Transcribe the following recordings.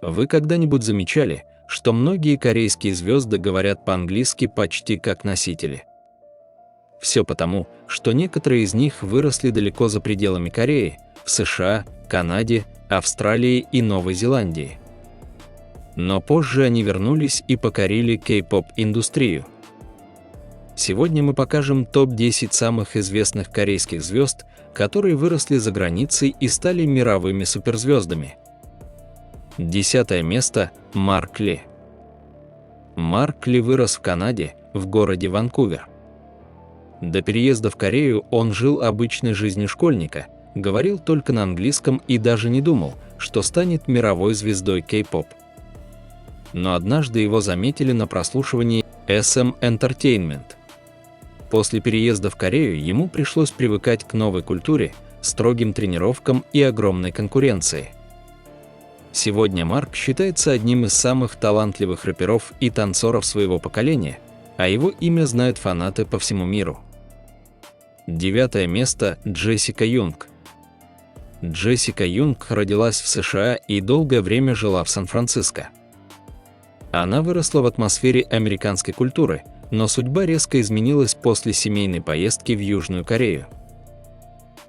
Вы когда-нибудь замечали, что многие корейские звезды говорят по-английски почти как носители? Все потому, что некоторые из них выросли далеко за пределами Кореи, в США, Канаде, Австралии и Новой Зеландии. Но позже они вернулись и покорили кей-поп-индустрию. Сегодня мы покажем топ-10 самых известных корейских звезд, которые выросли за границей и стали мировыми суперзвездами. 10 место – Марк Ли. Марк Ли вырос в Канаде, в городе Ванкувер. До переезда в Корею он жил обычной жизнью школьника, говорил только на английском и даже не думал, что станет мировой звездой кей-поп. Но однажды его заметили на прослушивании SM Entertainment. После переезда в Корею ему пришлось привыкать к новой культуре, строгим тренировкам и огромной конкуренции. Сегодня Марк считается одним из самых талантливых рэперов и танцоров своего поколения, а его имя знают фанаты по всему миру. 9 место – Джессика Юнг. Джессика Юнг родилась в США и долгое время жила в Сан-Франциско. Она выросла в атмосфере американской культуры, но судьба резко изменилась после семейной поездки в Южную Корею.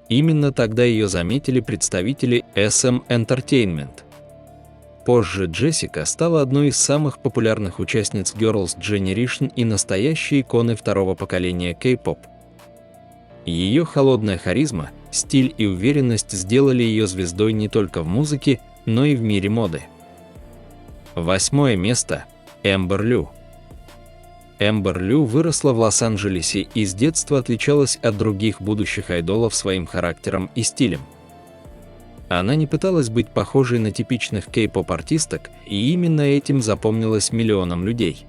Именно тогда ее заметили представители SM Entertainment. Позже Джессика стала одной из самых популярных участниц Girls' Generation и настоящей иконой второго поколения кей-поп. Ее холодная харизма, стиль и уверенность сделали ее звездой не только в музыке, но и в мире моды. 8 место – Эмбер Лю. Эмбер Лю выросла в Лос-Анджелесе и с детства отличалась от других будущих айдолов своим характером и стилем. Она не пыталась быть похожей на типичных кей-поп-артисток, и именно этим запомнилась миллионам людей.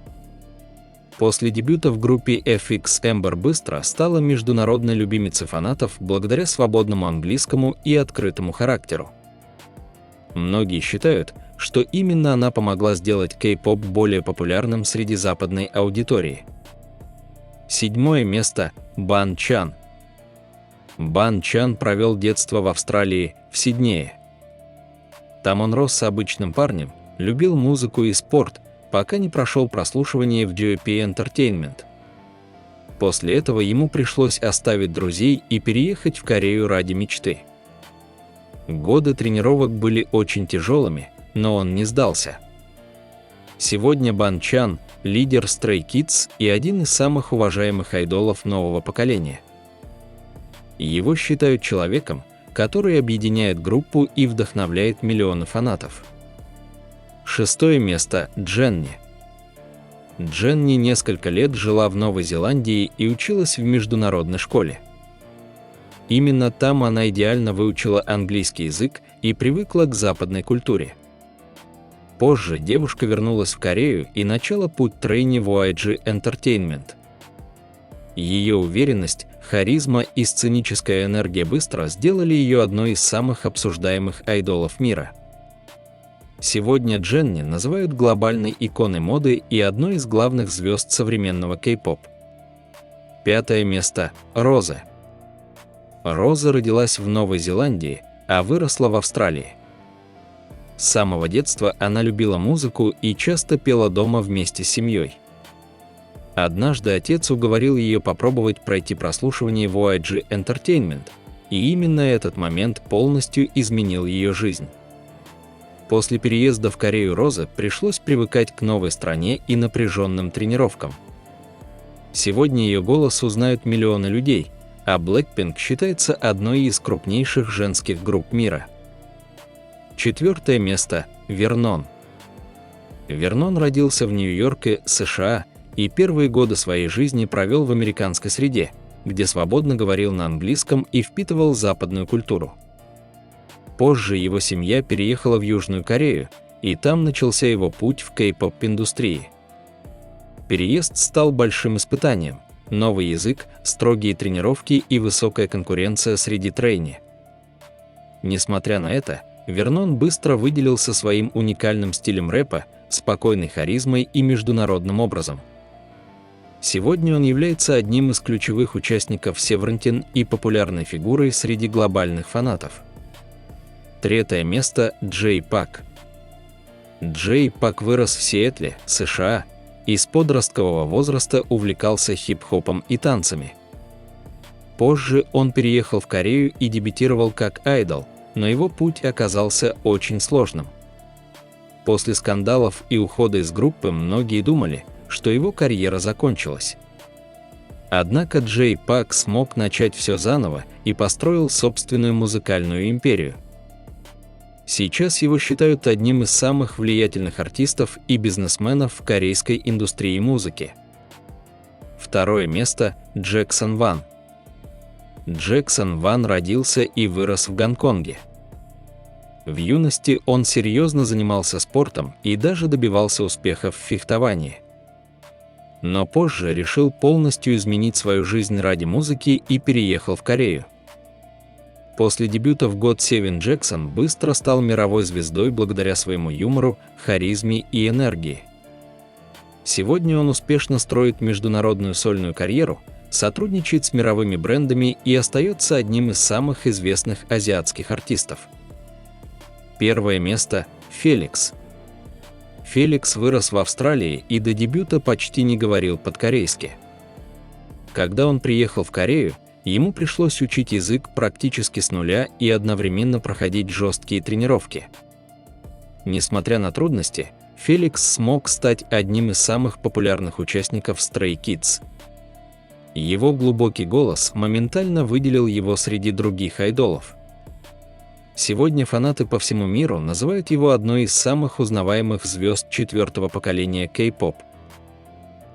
После дебюта в группе FX Эмбер быстро стала международной любимицей фанатов благодаря свободному английскому и открытому характеру. Многие считают, что именно она помогла сделать кей-поп более популярным среди западной аудитории. 7 место – Бан Чан. Бан Чан провел детство в Австралии, в Сиднее. Там он рос с обычным парнем, любил музыку и спорт, пока не прошел прослушивание в DOP Entertainment. После этого ему пришлось оставить друзей и переехать в Корею ради мечты. Годы тренировок были очень тяжелыми, но он не сдался. Сегодня Бан Чан – лидер Stray Kids и один из самых уважаемых айдолов нового поколения. Его считают человеком, который объединяет группу и вдохновляет миллионы фанатов. 6 место – Дженни. Дженни несколько лет жила в Новой Зеландии и училась в международной школе. Именно там она идеально выучила английский язык и привыкла к западной культуре. Позже девушка вернулась в Корею и начала путь трейни в YG Entertainment. Ее уверенность, харизма и сценическая энергия быстро сделали ее одной из самых обсуждаемых айдолов мира. Сегодня Дженни называют глобальной иконой моды и одной из главных звезд современного кей-поп. 5 место – Роза. Роза родилась в Новой Зеландии, а выросла в Австралии. С самого детства она любила музыку и часто пела дома вместе с семьей. Однажды отец уговорил ее попробовать пройти прослушивание в YG Entertainment, и именно этот момент полностью изменил ее жизнь. После переезда в Корею Розе пришлось привыкать к новой стране и напряженным тренировкам. Сегодня ее голос узнают миллионы людей, а Blackpink считается одной из крупнейших женских групп мира. 4 место – Вернон. Вернон родился в Нью-Йорке, США, и первые годы своей жизни провел в американской среде, где свободно говорил на английском и впитывал западную культуру. Позже его семья переехала в Южную Корею, и там начался его путь в кей-поп-индустрии. Переезд стал большим испытанием: новый язык, строгие тренировки и высокая конкуренция среди трейни. Несмотря на это, Вернон быстро выделился своим уникальным стилем рэпа, спокойной харизмой и международным образом. Сегодня он является одним из ключевых участников Seventeen и популярной фигурой среди глобальных фанатов. 3 место – Джей Пак. Джей Пак вырос в Сиэтле, США, и с подросткового возраста увлекался хип-хопом и танцами. Позже он переехал в Корею и дебютировал как айдол, но его путь оказался очень сложным. После скандалов и ухода из группы многие думали, что его карьера закончилась. Однако Джей Пак смог начать все заново и построил собственную музыкальную империю. Сейчас его считают одним из самых влиятельных артистов и бизнесменов в корейской индустрии музыки. Второе место – Джексон Ван. Джексон Ван родился и вырос в Гонконге. В юности он серьезно занимался спортом и даже добивался успехов в фехтовании. Но позже решил полностью изменить свою жизнь ради музыки и переехал в Корею. После дебюта в God Seven Джексон быстро стал мировой звездой благодаря своему юмору, харизме и энергии. Сегодня он успешно строит международную сольную карьеру, сотрудничает с мировыми брендами и остается одним из самых известных азиатских артистов. Первое место – Феликс. Феликс вырос в Австралии и до дебюта почти не говорил по-корейски. Когда он приехал в Корею, ему пришлось учить язык практически с нуля и одновременно проходить жесткие тренировки. Несмотря на трудности, Феликс смог стать одним из самых популярных участников Stray Kids. Его глубокий голос моментально выделил его среди других айдолов. Сегодня фанаты по всему миру называют его одной из самых узнаваемых звезд четвертого поколения K-pop.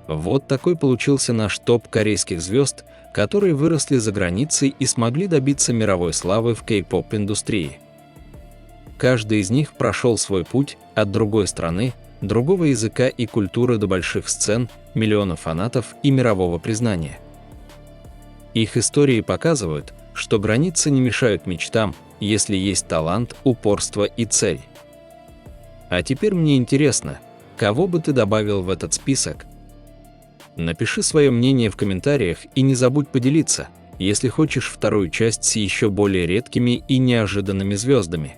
Вот такой получился наш топ корейских звезд, которые выросли за границей и смогли добиться мировой славы в K-pop индустрии. Каждый из них прошел свой путь от другой страны, другого языка и культуры до больших сцен, миллионов фанатов и мирового признания. Их истории показывают, что границы не мешают мечтам, если есть талант, упорство и цель. А теперь мне интересно, кого бы ты добавил в этот список? Напиши свое мнение в комментариях и не забудь поделиться, если хочешь вторую часть с еще более редкими и неожиданными звездами.